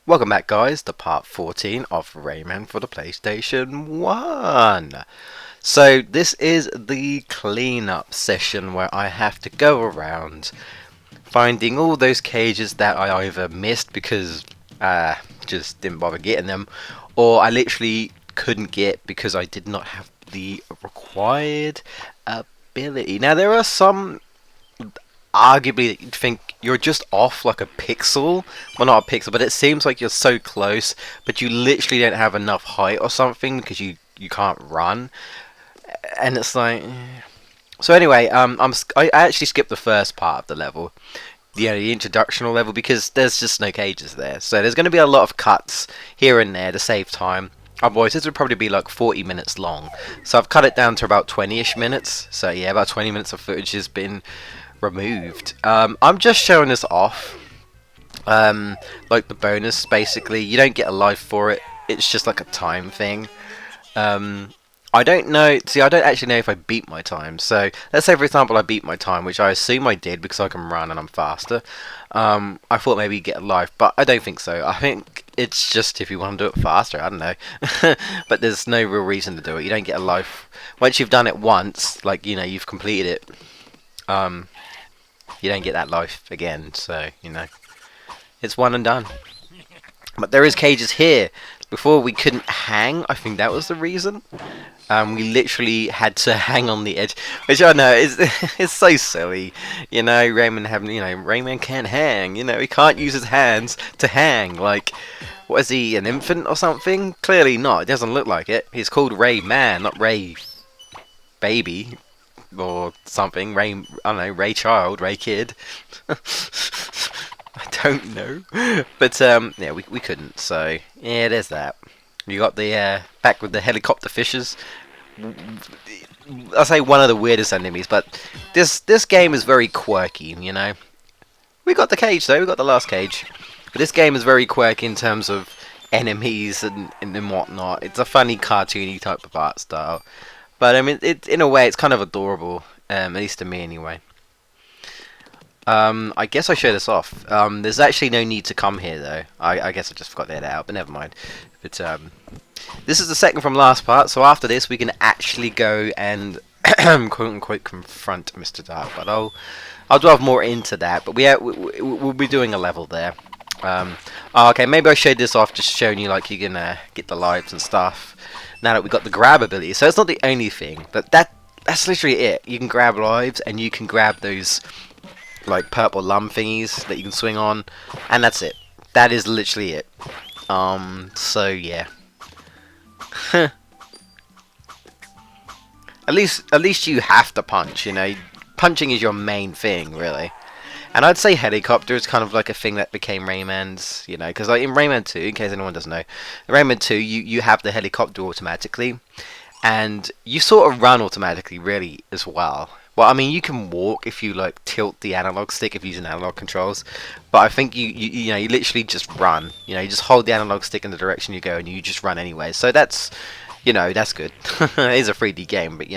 Welcome back, guys, to part 14 of Rayman for the PlayStation 1. So, this is the cleanup session where I have to go around finding all those cages that I either missed because just didn't bother getting them, or I literally couldn't get because I did not have the required ability. Now, there are some arguably that you'd think you're just off like a pixel. Well, not a pixel, but it seems like you're so close, but you literally don't have enough height or something because you can't run. And it's like, so anyway, I actually skipped the first part of the level, the introductional level, because there's just no cages there. So there's going to be a lot of cuts here and there to save time. Otherwise, this would probably be like 40 minutes long. So I've cut it down to about 20-ish minutes. So yeah, about 20 minutes of footage has been removed. I'm just showing this off, like the bonus. Basically, you don't get a life for it. It's just like a time thing. I don't know. See, I don't actually know if I beat my time. So let's say, for example, I beat my time, which I assume I did because I can run and I'm faster. I thought maybe you get a life, but I don't think so. I think it's just if you want to do it faster. I don't know, but there's no real reason to do it. You don't get a life once you've done it once. Like you've completed it. You don't get that life again, so it's one and done. But there is cages here. Before we couldn't hang. I think that was the reason. We literally had to hang on the edge, which I know is it's so silly. Rayman can't hang. He can't use his hands to hang. Like, what is he, an infant or something? Clearly not. It doesn't look like it. He's called Rayman, not Ray Baby or something. I don't know, Ray Child, Ray Kid. I don't know. But yeah, we couldn't. So yeah, there's that. You got the back with the helicopter fishes. I say one of the weirdest enemies, but this game is very quirky. We got the cage though. We got the last cage, but this game is very quirky in terms of enemies and whatnot. It's a funny cartoony type of art style. But I mean, in a way, it's kind of adorable, at least to me anyway. I guess I show this off. There's actually no need to come here though. I guess I just forgot to edit out, but never mind. But this is the second from last part, so after this we can actually go and quote unquote confront Mr. Dark. But I'll delve more into that. But we'll be doing a level there. Okay, maybe I showed this off, just showing you like you can get the lives and stuff. Now that we got the grab ability, so it's not the only thing, but that's literally it. You can grab lives and you can grab those like purple lum thingies that you can swing on, and that's it. That is literally it. So yeah. At least you have to punch. Punching is your main thing, really. And I'd say helicopter is kind of like a thing that became Rayman's, because like in Rayman 2, in case anyone doesn't know, in Rayman 2 you have the helicopter automatically, and you sort of run automatically, really, as well. Well, I mean, you can walk if you like tilt the analog stick if using analog controls, but I think you literally just run. You just hold the analog stick in the direction you go, and you just run anyway. So that's good. It is a 3D game, but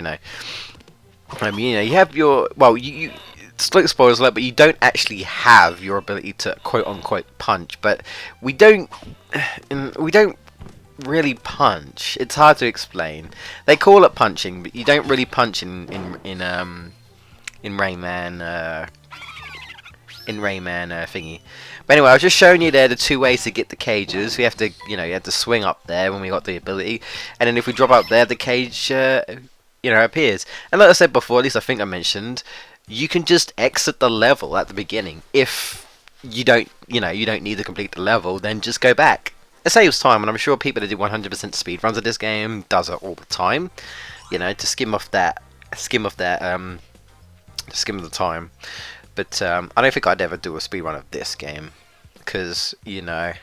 I mean, you have your you slight spoilers alert, but you don't actually have your ability to quote unquote punch. But we don't really punch. It's hard to explain. They call it punching, but you don't really punch in Rayman thingy. But anyway, I was just showing you there the two ways to get the cages. We have to, you have to swing up there when we got the ability, and then if we drop out there, the cage, appears. And like I said before, at least I think I mentioned, you can just exit the level at the beginning if you don't need to complete the level. Then just go back. It saves time, and I'm sure people that do 100% speedruns of this game does it all the time. To skim of the time. But I don't think I'd ever do a speedrun of this game because nah,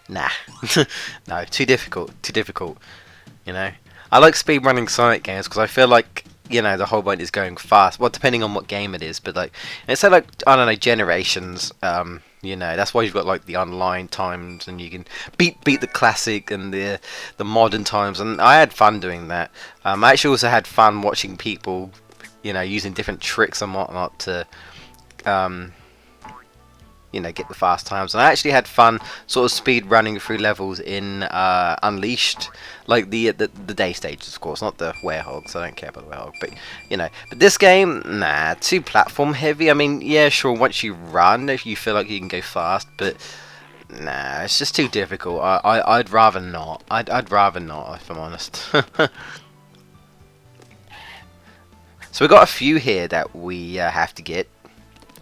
no, too difficult. I like speedrunning Sonic games because I feel like the whole point is going fast. Well, depending on what game it is, but like it's like I don't know, Generations. That's why you've got like the online times, and you can beat the classic and the modern times. And I had fun doing that. I actually also had fun watching people, using different tricks and whatnot to you know, get the fast times. And I actually had fun sort of speed running through levels in Unleashed, like the day stages, of course, not the werehogs. I don't care about the werehog, but you know. But this game, nah, too platform heavy. I mean, yeah, sure, once you run, if you feel like you can go fast, but nah, it's just too difficult. I'd rather not. I'd rather not, if I'm honest. So we got a few here that we have to get.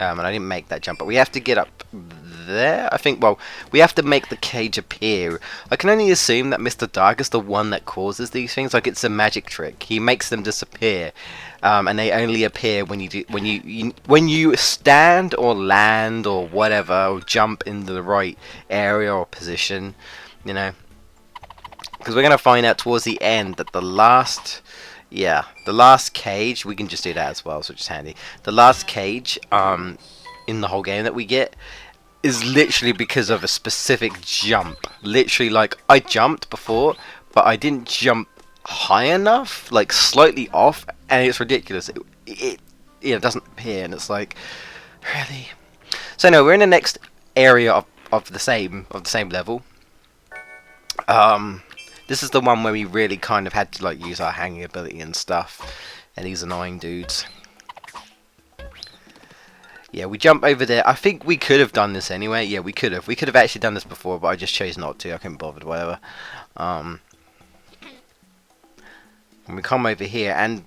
And I didn't make that jump, but we have to get up there, I think. Well, we have to make the cage appear. I can only assume that Mr. Dark is the one that causes these things. Like, it's a magic trick. He makes them disappear, and they only appear when you stand or land or whatever, or jump into the right area or position, you know. Because we're gonna find out towards the end that the last cage, we can just do that as well, so it's handy. The last cage in the whole game that we get is literally because of a specific jump. Literally, like, I jumped before, but I didn't jump high enough, like slightly off, and it's ridiculous. It doesn't appear, and it's like, really? So no, we're in the next area of the same level. This is the one where we really kind of had to like use our hanging ability and stuff, and these annoying dudes. Yeah, we jump over there. I think we could have done this anyway. Yeah, we could have. We could have actually done this before, but I just chose not to. I couldn't bother, whatever. And we come over here, and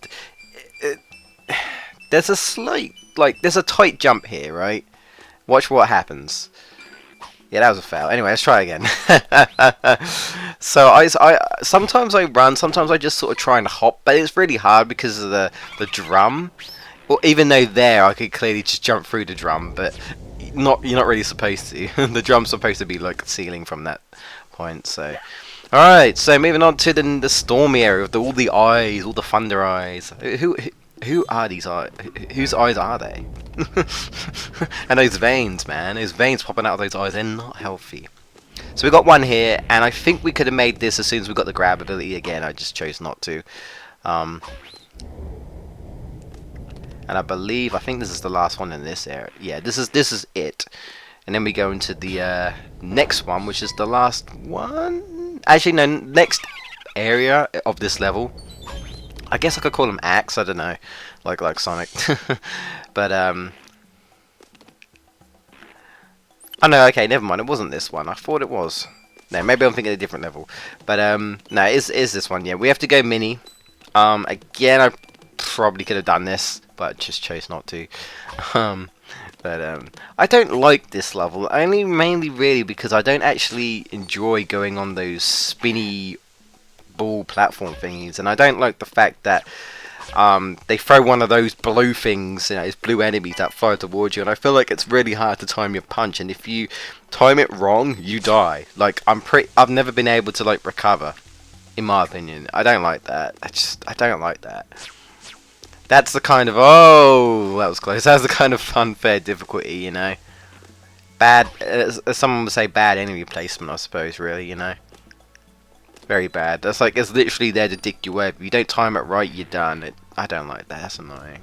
there's a slight, like, there's a tight jump here, right? Watch what happens. Yeah, that was a fail. Anyway, let's try again. So I sometimes I run, sometimes I just sort of try and hop, but it's really hard because of the drum. Well, even though there I could clearly just jump through the drum, but you're not really supposed to. The drum's supposed to be like ceiling from that point. So, all right. So moving on to the stormy area with all the eyes, all the thunder eyes. Who are these eyes? Whose eyes are they? And those veins, man. Those veins popping out of those eyes, they're not healthy. So we got one here, and I think we could have made this as soon as we got the grab ability again. I just chose not to. And I think this is the last one in this area. Yeah, this is it. And then we go into the next one, which is the last one. Actually, no, next area of this level. I guess I could call them acts, I don't know, like Sonic. But oh no, okay, never mind. It wasn't this one. I thought it was. No, maybe I'm thinking of a different level. But no, it is this one. Yeah, we have to go mini. Again, I probably could have done this, but just chose not to. I don't like this level. Only mainly really because I don't actually enjoy going on those spinny ball platform thingies, and I don't like the fact that they throw one of those blue things, you know, those blue enemies that fire towards you, and I feel like it's really hard to time your punch, and if you time it wrong, you die. Like, I've never been able to like recover, in my opinion. I don't like that. I don't like that. That's the kind of, oh, that was close. That's the kind of unfair difficulty, you know. Bad, as someone would say, bad enemy placement, I suppose, really, you know. Very bad. That's like, it's literally there to dick you up. If you don't time it right, you're done. I don't like that. That's annoying.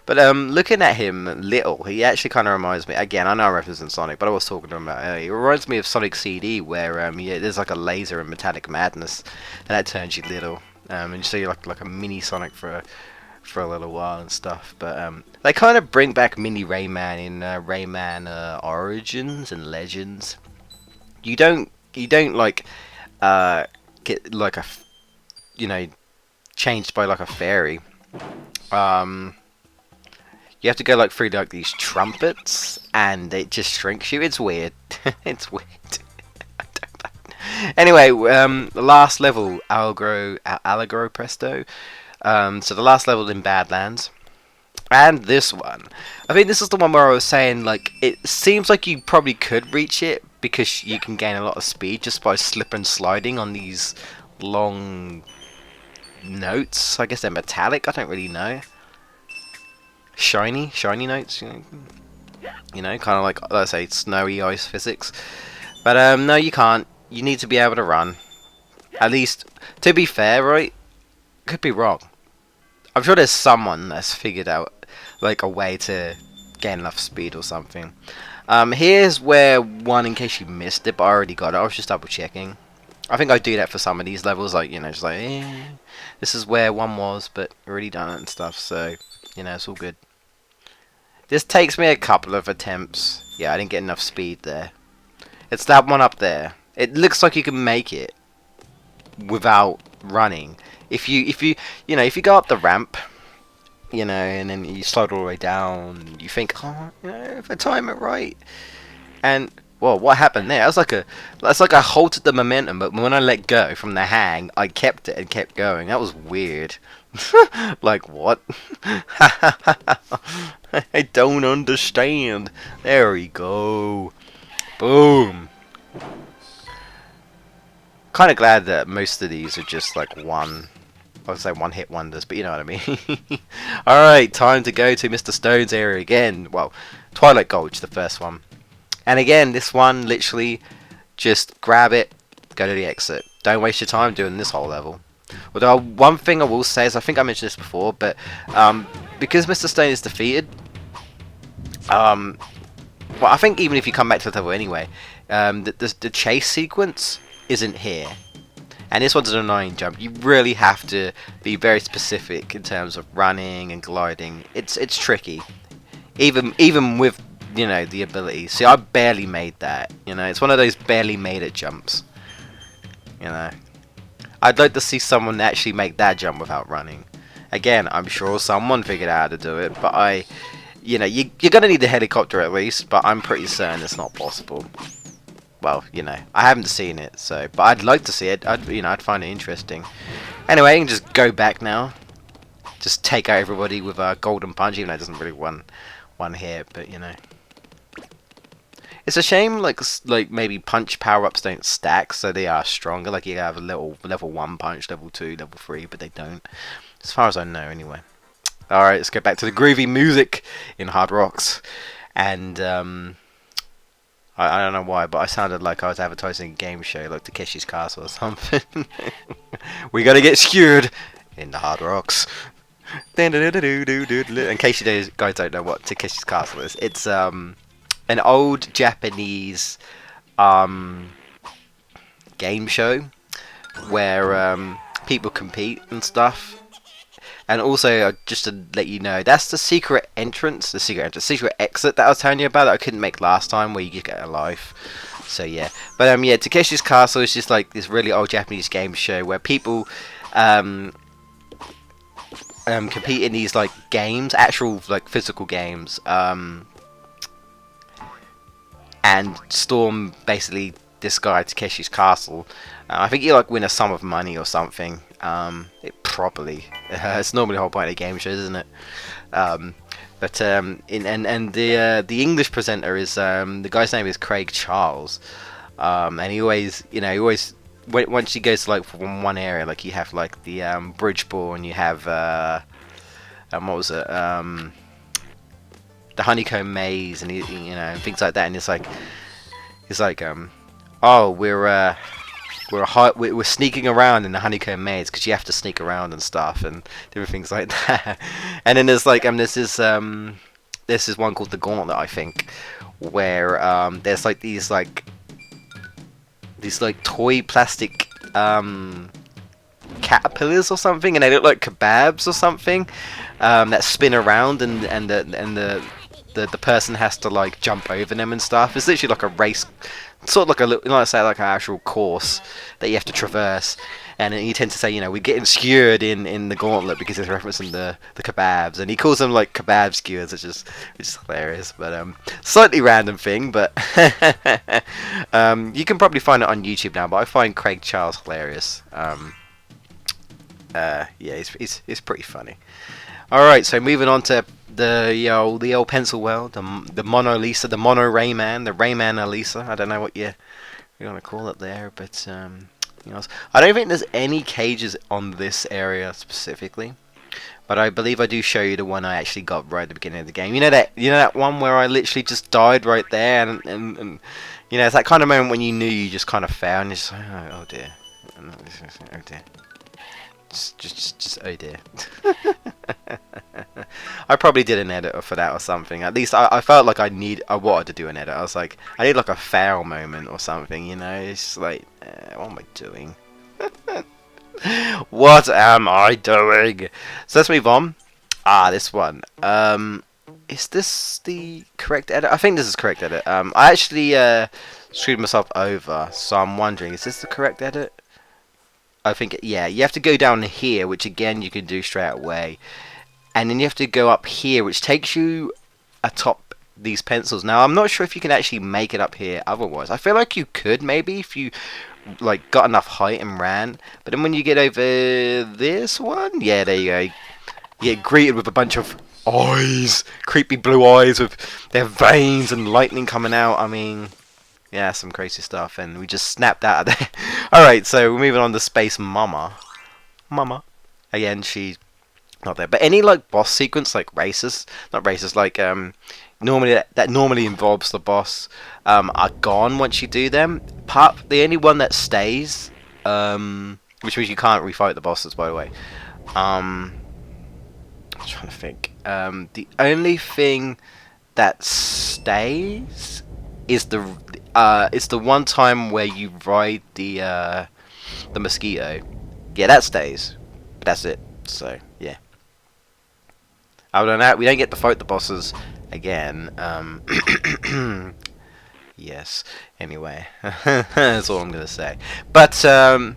But looking at him, little, he actually kind of reminds me. Again, I know I'm referencing Sonic, but I was talking to him about it. He reminds me of Sonic CD, where yeah, there's like a laser in Metallic Madness, and that turns you little, and you see like a mini Sonic for a little while and stuff. But they kind of bring back mini Rayman in Rayman Origins and Legends. You don't like get like a, you know, changed by like a fairy. You have to go like through like these trumpets, and it just shrinks you. It's weird. It's weird. Anyway, the last level, Allegro Presto. So the last level in Badlands, and this one. I think this is the one where I was saying, like, it seems like you probably could reach it because you can gain a lot of speed just by slip and sliding on these long notes. I guess they're metallic. I don't really know. Shiny notes. You know, kind of like, let's say, snowy ice physics. But no, you can't. You need to be able to run. At least, to be fair, right? Could be wrong. I'm sure there's someone that's figured out like a way to gain enough speed or something. Here's where one, in case you missed it, but I already got it. I was just double checking. I think I do that for some of these levels, like, you know, just like, this is where one was, but already done it and stuff, so, you know, it's all good. This takes me a couple of attempts. Yeah, I didn't get enough speed there. It's that one up there. It looks like you can make it without running. If you go up the ramp, you know, and then you slide all the way down, you think, oh, you know, if I time it right, and well, what happened there? That's like I halted the momentum, but when I let go from the hang, I kept it and kept going. That was weird. Like, what? I don't understand. There we go. Boom. Kind of glad that most of these are just like I would say one hit wonders, but you know what I mean. Alright, time to go to Mr. Stone's area again. Well, Twilight Gulch, the first one. And again, this one, literally, just grab it, go to the exit. Don't waste your time doing this whole level. Although, one thing I will say is, I think I mentioned this before, but because Mr. Stone is defeated, well, I think even if you come back to the level anyway, the chase sequence isn't here. And this one's an annoying jump. You really have to be very specific in terms of running and gliding. It's tricky, even with, you know, the ability. See, I barely made that. You know, it's one of those barely made it jumps. You know, I'd like to see someone actually make that jump without running. Again, I'm sure someone figured out how to do it, but you know, you're gonna need the helicopter at least. But I'm pretty certain it's not possible. Well, you know, I haven't seen it, so, but I'd like to see it. I'd find it interesting. Anyway, I can just go back now. Just take out everybody with a golden punch, even though it doesn't really one hit, but you know. It's a shame, like maybe punch power-ups don't stack, so they are stronger. Like you have a little level 1 punch, level 2, level 3, but they don't. As far as I know, anyway. Alright, let's go back to the groovy music in Hard Rocks. And, I don't know why, but I sounded like I was advertising a game show, like Takeshi's Castle or something. We gotta get skewered in the Hard Rocks. In case you guys don't know what Takeshi's Castle is, it's an old Japanese game show where people compete and stuff. And also, just to let you know, that's the secret secret exit that I was telling you about that I couldn't make last time, where you just get a life. So yeah, but yeah, Takeshi's Castle is just like this really old Japanese game show where people compete in these like games, actual like physical games, and storm basically this guy Takeshi's Castle. I think you like win a sum of money or something. It's normally the whole point of game shows, isn't it? But the English presenter is the guy's name is Craig Charles, and he always once he goes to like from one area, like you have like the Bridgeborn, you have what was it, the Honeycomb Maze, and and things like that, and it's like oh, we're sneaking around in the Honeycomb Maze because you have to sneak around and stuff and different things like that. And then there's like this is one called the Gauntlet, I think, where there's like these toy plastic caterpillars or something, and they look like kebabs or something that spin around, and the person has to like jump over them and stuff. It's literally like a race. Sort of like like an actual course that you have to traverse, and you tend to say, we're getting skewered in the Gauntlet because it's referencing the kebabs, and he calls them like kebab skewers, which is hilarious, but slightly random thing, but you can probably find it on YouTube now. But I find Craig Charles hilarious. Yeah, it's pretty funny. All right, so moving on to the old pencil world, the Mono Lisa, the Mono Rayman, the Rayman Elisa. I don't know what you want to call it there, but I don't think there's any cages on this area specifically, but I believe I do show you the one I actually got right at the beginning of the game. You know that one where I literally just died right there, and it's that kind of moment when you knew you just kind of fell, and you're just like, oh dear, oh dear. Just oh dear. I probably did an edit for that or something. At least I felt like I wanted to do an edit. I was like, I need like a fail moment or something, you know? It's just like, what am I doing? What am I doing? So let's move on. Ah, this one. Is this the correct edit? I think this is correct edit. I actually screwed myself over, so I'm wondering, is this the correct edit? I think, yeah, you have to go down here, which again you can do straight away. And then you have to go up here, which takes you atop these pencils. Now, I'm not sure if you can actually make it up here otherwise. I feel like you could, maybe, if you like got enough height and ran. But then when you get over this one, yeah, there you go. You get greeted with a bunch of eyes. Creepy blue eyes with their veins and lightning coming out. I mean, yeah, some crazy stuff. And we just snapped out of there. Alright, so we're moving on to Space Mama. Again, she's not there. But any like boss sequence, like not races, like normally that normally involves the boss, are gone once you do them. The only one that stays, which means you can't refight the bosses, by the way. I'm trying to think. The only thing that stays is it's the one time where you ride the mosquito. Yeah, that stays. But that's it. So yeah. Other than that, we don't get to fight the bosses again. Yes. Anyway, that's all I'm gonna say. But I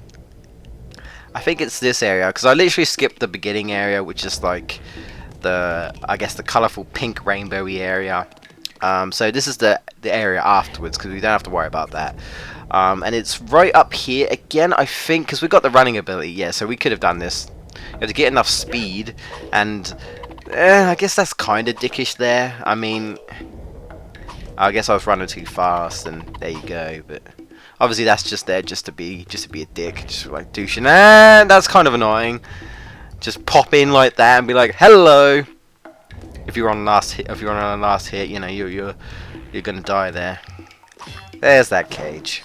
think it's this area because I literally skipped the beginning area, which is like I guess the colourful pink rainbowy area. So this is the area afterwards because we don't have to worry about that. And it's right up here again, I think, because we've got the running ability. Yeah, so we could have done this. You have to get enough speed, and I guess that's kind of dickish there. I mean, I guess I was running too fast, and there you go. But obviously, that's just there just to be a dick, just like douching. And that's kind of annoying. Just pop in like that and be like, "Hello." If you're on last hit, you know you're gonna die there. There's that cage.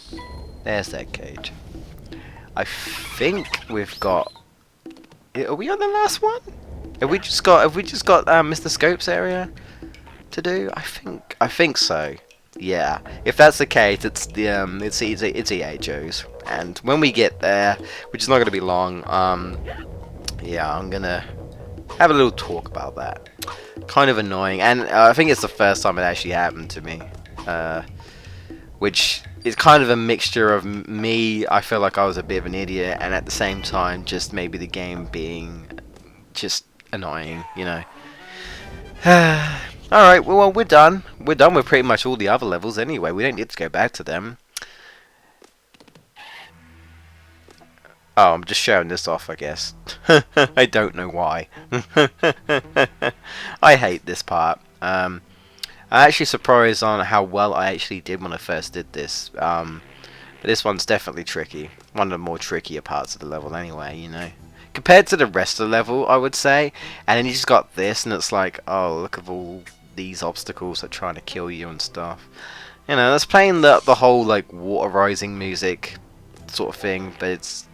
I think we've got. Are we on the last one? Have we just got Mr. Scope's area to do? I think so. Yeah. If that's the case, it's the it's EA Joe's, and when we get there, which is not gonna be long, yeah, I'm gonna have a little talk about that. Kind of annoying, and I think it's the first time it actually happened to me, which is kind of a mixture of me. I feel like I was a bit of an idiot, and at the same time, just maybe the game being just annoying, you know. Alright, well, we're done. We're done with pretty much all the other levels anyway. We don't need to go back to them. Oh, I'm just showing this off, I guess. I don't know why. I hate this part. I'm actually surprised on how well I actually did when I first did this. But this one's definitely tricky. One of the more trickier parts of the level anyway, you know. Compared to the rest of the level, I would say. And then you just got this, and it's like, oh, look at all these obstacles that are trying to kill you and stuff. You know, that's playing the whole, like, water rising music sort of thing, but it's...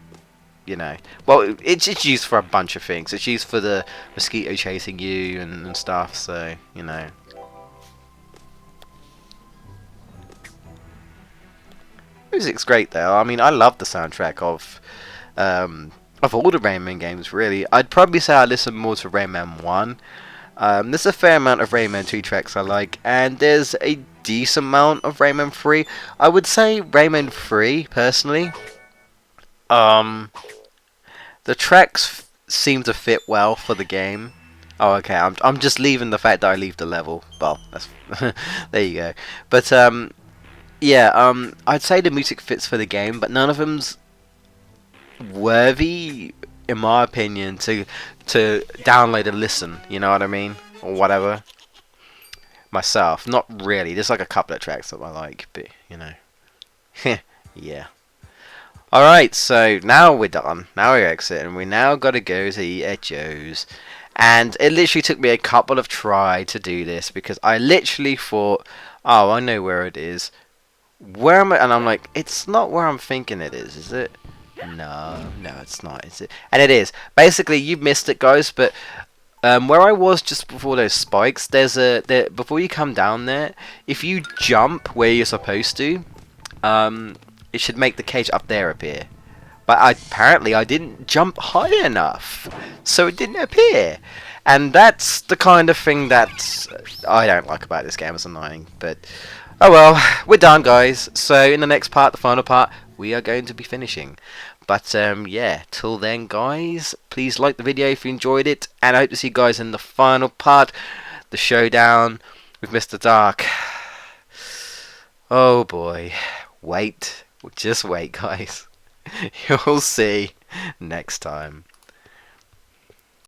You know, well, it's used for a bunch of things. It's used for the mosquito chasing you and stuff. So you know, music's great though. I mean, I love the soundtrack of all the Rayman games. Really, I'd probably say I listen more to Rayman 1. There's a fair amount of Rayman 2 tracks I like, and there's a decent amount of Rayman 3. I would say Rayman 3 personally. The tracks seem to fit well for the game. Oh, okay. I'm just leaving the fact that I leave the level. Well, that's there you go. But yeah. I'd say the music fits for the game, but none of them's worthy, in my opinion, to download and listen. You know what I mean, or whatever. Myself, not really. There's like a couple of tracks that I like, but you know, yeah. Alright, so now we're done. Now we're exiting. We now got to go to eat at Joe's. And it literally took me a couple of tries to do this because I literally thought, oh, I know where it is. Where am I? And I'm like, it's not where I'm thinking it is it? No, it's not, is it? And it is. Basically, you missed it, guys, but where I was just before those spikes, before you come down there, if you jump where you're supposed to, it should make the cage up there appear. But apparently I didn't jump high enough, so it didn't appear. And that's the kind of thing that I don't like about this game. It's annoying, but oh well, we're done, guys. So in the next part, the final part, we are going to be finishing. But yeah, till then, guys, please like the video if you enjoyed it, and I hope to see you guys in the final part, the showdown with Mr. Dark. Oh boy, wait, just wait, guys. You'll see next time.